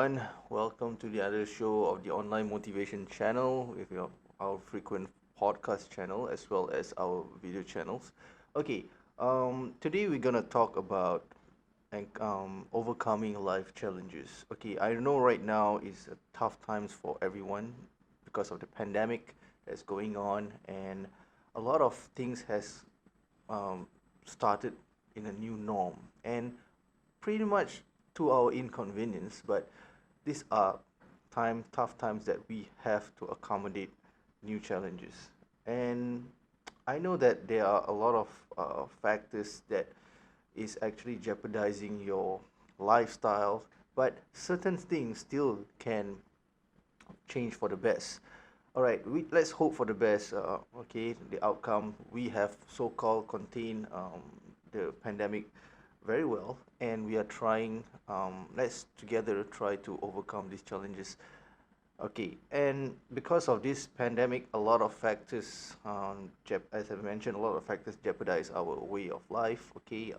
everyone. Welcome to the other show of the online motivation channel with our frequent podcast channel as well as our video channels. Okay, today we're gonna talk about overcoming life challenges. Okay, I know right now is a tough times for everyone because of the pandemic that's going on, and a lot of things has um, started in a new norm, and pretty much to our inconvenience, but these are tough times that we have to accommodate new challenges. And I know that there are a lot of factors that is actually jeopardizing your lifestyle, but certain things still can change for the best. All right, let's hope for the best. Okay, the outcome we have so-called contained the pandemic very well, and we are trying. Let's together try to overcome these challenges. Okay, and because of this pandemic, a lot of factors, as I mentioned, a lot of factors jeopardize our way of life. Okay,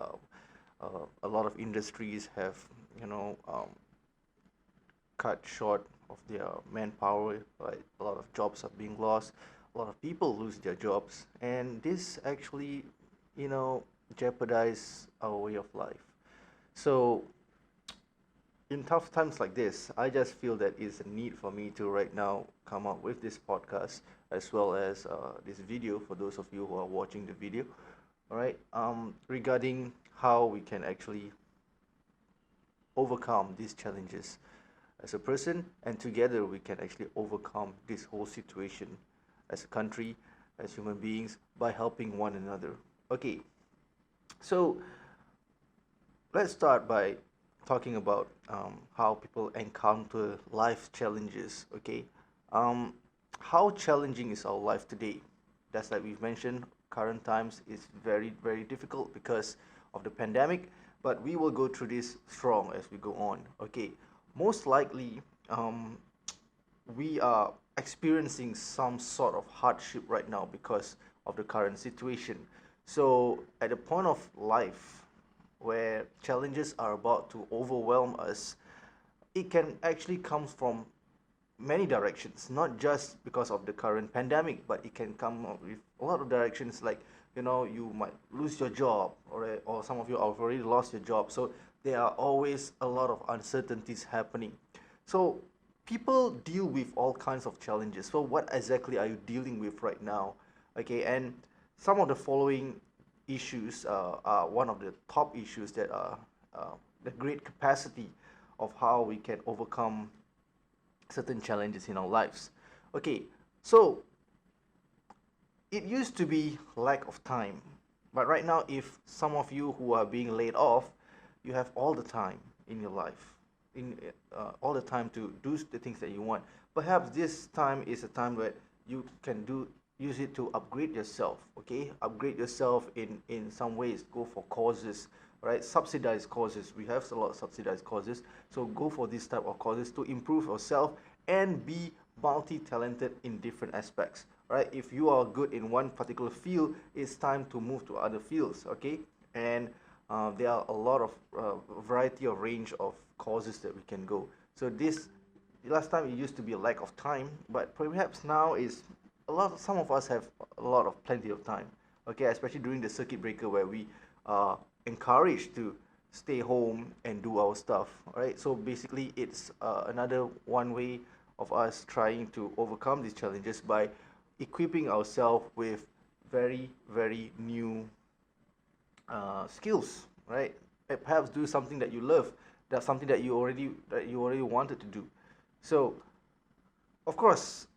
a lot of industries have, you know, cut short of their manpower. Right, a lot of jobs are being lost. A lot of people lose their jobs, and this actually, jeopardize our way of life. So in tough times like this, I just feel that it's a need for me to right now come up with this podcast as well as this video for those of you who are watching the video. All right, regarding how we can actually overcome these challenges as a person, and together we can actually overcome this whole situation as a country, as human beings, by helping one another. Okay, so let's start by talking about how people encounter life challenges. Okay, um, how challenging is our life today? That's like we've mentioned. Current times is very difficult because of the pandemic, but we will go through this strong as we go on. Okay, most likely we are experiencing some sort of hardship right now because of the current situation. So at the point of life where challenges are about to overwhelm us, it can actually come from many directions, not just because of the current pandemic, but it can come up with a lot of directions like, you might lose your job, or some of you have already lost your job. So there are always a lot of uncertainties happening. So people deal with all kinds of challenges. So what exactly are you dealing with right now? Okay, and some of the following issues are one of the top issues that are the great capacity of how we can overcome certain challenges in our lives. Okay, so it used to be lack of time, but right now, if some of you who are being laid off, you have all the time in your life, in all the time to do the things that you want. Perhaps this time is a time where you can use it to upgrade yourself. Okay, upgrade yourself in some ways. Go for courses, right? Subsidized courses. We have a lot of subsidized courses, so go for this type of courses to improve yourself and be multi-talented in different aspects. Right, if you are good in one particular field, it's time to move to other fields. Okay, and there are a lot of variety of range of courses that we can go. So this last time it used to be a lack of time, but perhaps now is some of us have a lot of plenty of time. Okay, especially during the circuit breaker where we are encouraged to stay home and do our stuff. All right, so basically it's another one way of us trying to overcome these challenges by equipping ourselves with very new skills, right? Perhaps do something that you love, that's something that you already wanted to do. So of course,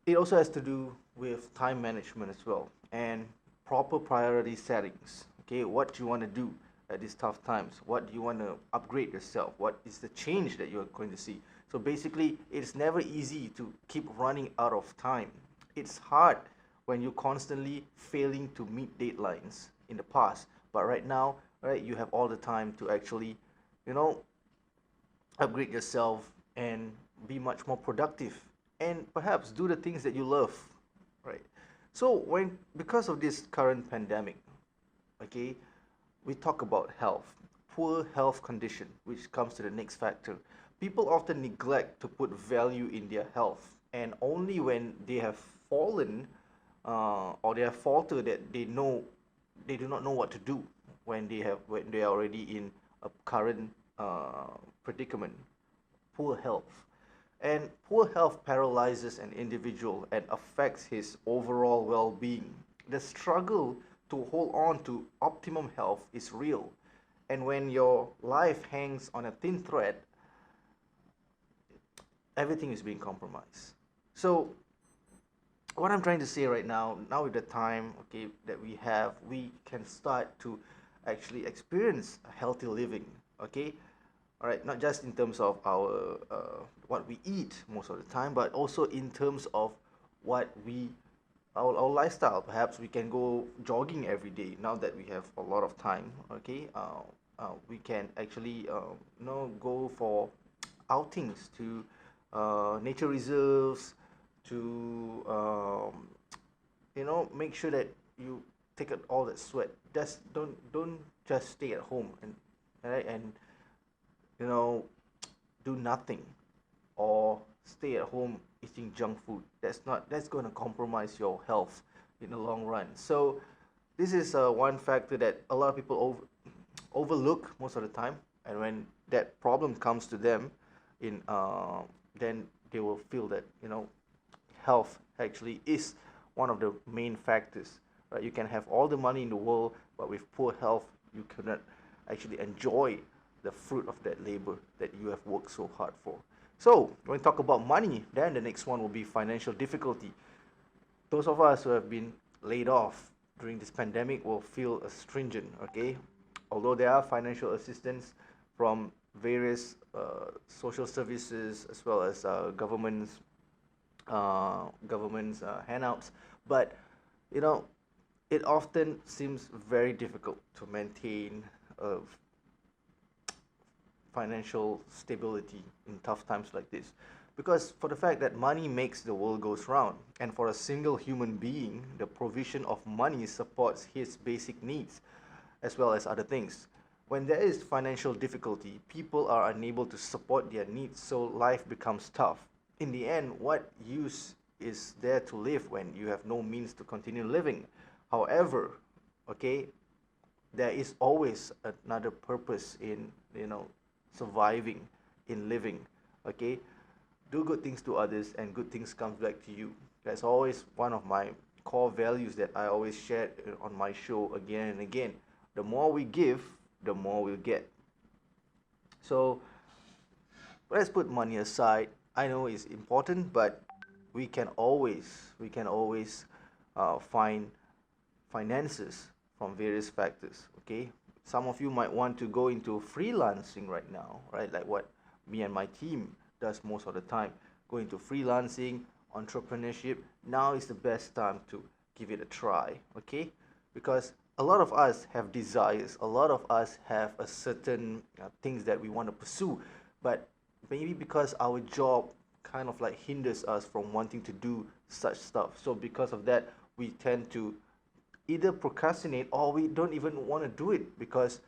it also has to do with time management as well, and proper priority settings. Okay, what do you want to do at these tough times? What do you want to upgrade yourself? What is the change that you're going to see? So basically, it's never easy to keep running out of time. It's hard when you're constantly failing to meet deadlines in the past, but right now, right, you have all the time to actually, you know, upgrade yourself and be much more productive, and perhaps do the things that you love, right? So when because of this current pandemic, okay, we talk about health, poor health condition, which comes to the next factor. People often neglect to put value in their health, and only when they have fallen or they have faltered that they do not know what to do when they are already in a current predicament, poor health. And poor health paralyzes an individual and affects his overall well being. The struggle to hold on to optimum health is real. And when your life hangs on a thin thread, everything is being compromised. So, what I'm trying to say right now, now with the time, okay, that we have, we can start to actually experience healthy living, okay? All right, not just in terms of our what we eat most of the time, but also in terms of what we our lifestyle. Perhaps we can go jogging every day now that we have a lot of time. Okay, we can actually go for outings to nature reserves to make sure that you take out all that sweat. Just don't just stay at home and right and you know do nothing or stay at home eating junk food. That's going to compromise your health in the long run. So this is one factor that a lot of people overlook most of the time, and when that problem comes to them in then they will feel that health actually is one of the main factors, right? You can have all the money in the world, but with poor health you cannot actually enjoy the fruit of that labor that you have worked so hard for. So when we talk about money, then the next one will be financial difficulty. Those of us who have been laid off during this pandemic will feel astringent, okay? Although there are financial assistance from various social services as well as government's handouts, but you know it often seems very difficult to maintain financial stability in tough times like this, because for the fact that money makes the world goes round, and for a single human being the provision of money supports his basic needs as well as other things. When there is financial difficulty, people are unable to support their needs, so life becomes tough. In the end, what use is there to live when you have no means to continue living? However, okay, there is always another purpose in surviving, in living. Okay, do good things to others and good things comes back to you. That's always one of my core values that I always share on my show again and again. The more we give, the more we'll get. So let's put money aside. I know it's important, but we can always find finances from various factors. Okay, some of you might want to go into freelancing right now, right? Like what me and my team does most of the time, go into freelancing, entrepreneurship. Now is the best time to give it a try. Okay, because a lot of us have desires, a lot of us have a certain things that we want to pursue, but maybe because our job kind of like hinders us from wanting to do such stuff. So because of that, we tend to either procrastinate or we don't even want to do it because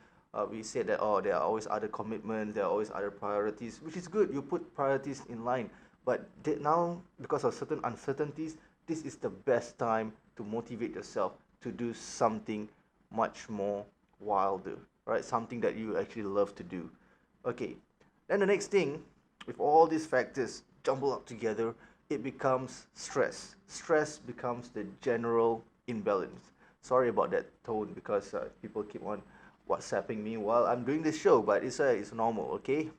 we said that, oh, there are always other commitments, there are always other priorities, which is good. You put priorities in line, but now because of certain uncertainties, this is the best time to motivate yourself to do something much more wilder, right? Something that you actually love to do. Okay, then the next thing, with all these factors jumbled up together, it becomes stress. Stress becomes the general imbalance. Sorry about that tone because people keep on WhatsApping me while I'm doing this show, but it's normal, okay?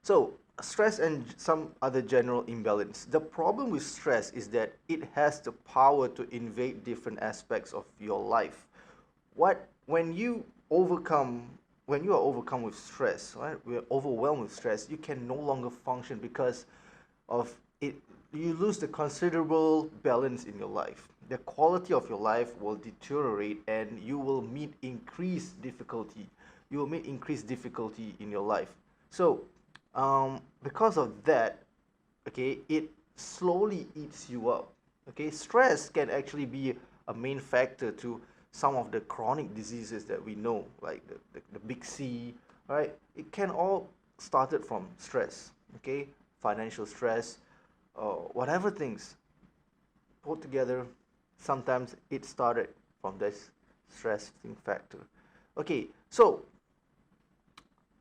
So stress and some other general imbalance. The problem with stress is that it has the power to invade different aspects of your life. What when you overcome when you are overcome with stress, right? We're overwhelmed with stress. You can no longer function because of it. You lose the considerable balance in your life. The quality of your life will deteriorate, and you will meet increased difficulty. You will meet increased difficulty in your life. So, because of that, okay, it slowly eats you up. Okay, stress can actually be a main factor to some of the chronic diseases that we know, like the big C, right? It can all started from stress, okay, financial stress, whatever things put together. Sometimes it started from this stressing factor. Okay, so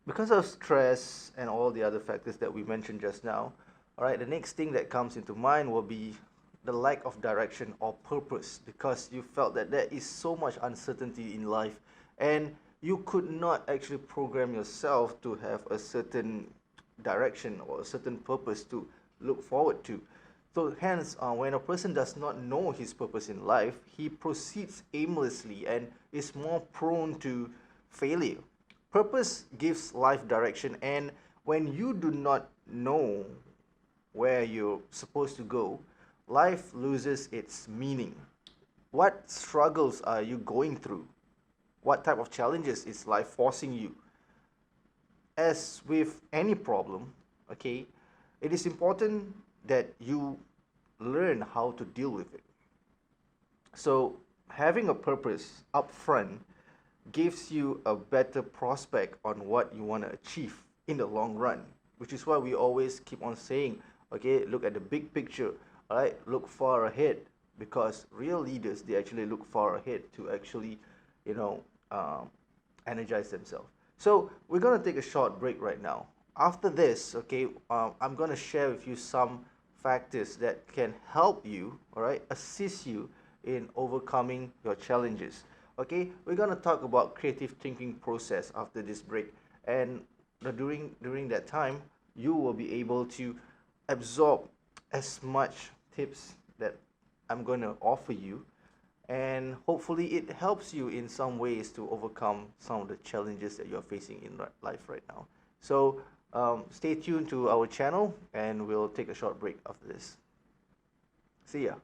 because of stress and all the other factors that we mentioned just now, all right, the next thing that comes into mind will be the lack of direction or purpose, because you felt that there is so much uncertainty in life and you could not actually program yourself to have a certain direction or a certain purpose to look forward to. So hence, when a person does not know his purpose in life, he proceeds aimlessly and is more prone to failure. Purpose gives life direction, and when you do not know where you're supposed to go, life loses its meaning. What struggles are you going through? What type of challenges is life forcing you? As with any problem, okay, it is important that you learn how to deal with it. So, having a purpose up front gives you a better prospect on what you want to achieve in the long run, which is why we always keep on saying, okay, look at the big picture, all right, look far ahead, because real leaders, they actually look far ahead to actually, you know, energize themselves. So we're going to take a short break right now. After this, okay, I'm going to share with you some factors that can help you, all right, assist you in overcoming your challenges. Okay, we're going to talk about creative thinking process after this break, and during that time, you will be able to absorb as much tips that I'm going to offer you, and hopefully it helps you in some ways to overcome some of the challenges that you're facing in life right now. So stay tuned to our channel, and we'll take a short break after this. See ya.